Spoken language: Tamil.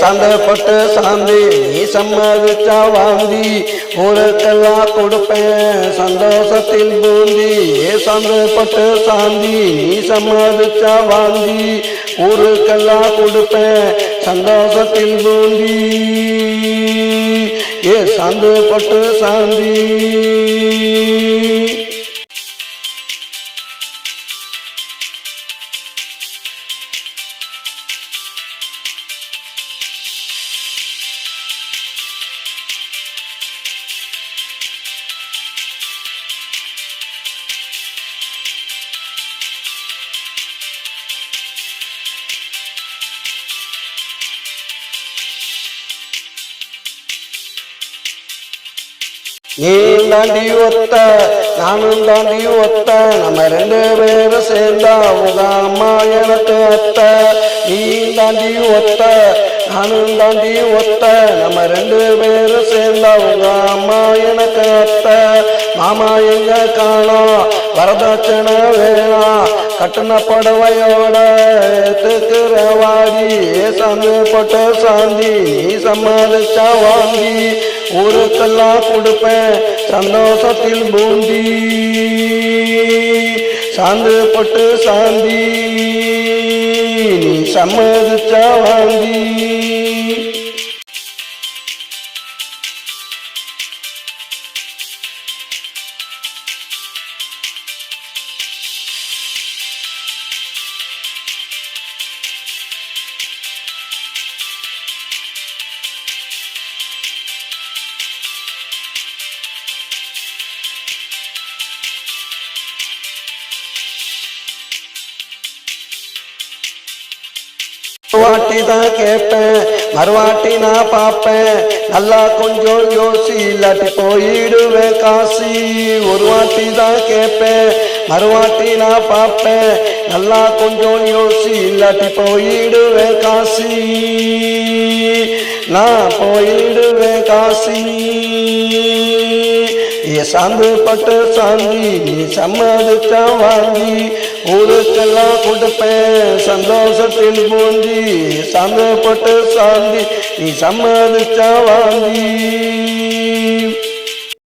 சந்தப்பட்டு சாந்தி நீ சம்மதிச்சா வாந்தி ஊருக்கெல்லாம் கொடுப்பேன் சந்தோஷத்தில் பூந்தி. சந்தப்பட்டு சாந்தி நீ சம்மதிச்சா வாந்தி ஊருக்கெல்லாம் கொடுப்பேன் சந்தோஷத்தில் பூந்தி. சந்தப்பட்டு சாந்தி நீ தாண்டி ஒத்த நானும் தாண்டி ஒத்த நம்ம ரெண்டு பேரும் சேர்ந்தா உங்க அம்மா எனக்கு அத்த. நீ தாண்டி ஒத்த நானும் தாண்டி ஒத்த நம்ம ரெண்டு பேரும் சேர்ந்தா உங்க அம்மா எனக்கு அத்த. மாமா எங்க காணோம் வரதட்சணை வேணாம் கட்டுன படவையோட ஏத்துக்கிற வாடி. சந்தப்பட்ட சாந்தி நீ சம்மதிச்சா வாங்கி ஊருக்கெல்லாம் கொடுப்பேன் சந்தோஷத்தில் பூந்தி. சந்தப்பட்டு சாந்தி நீ சம்மதிச்சா வாங்கி. வாட்டி தான் கேட்பேன் மறுவாட்டி நான் பார்ப்பேன் நல்லா கொஞ்சம் யோசி இல்லாட்டி போயிடுவேன் காசி. ஒரு வாட்டி தான் கேட்பேன் மறுவாட்டி நான் பார்ப்பேன் நல்லா கொஞ்சம் யோசி இல்லாட்டி போயிடுவேன் காசி. நான் போயிடுவேன் காசி. சந்தப்பட்டு சாந்தி நீ சம்மதிச்சா வாங்கி ஊருக்கெல்லாம் கொடுப்பேன் சந்தோஷத்தில் பூந்தி. சந்தப்பட்டு சாந்தி நீ சம்மதிச்சா வாங்கி.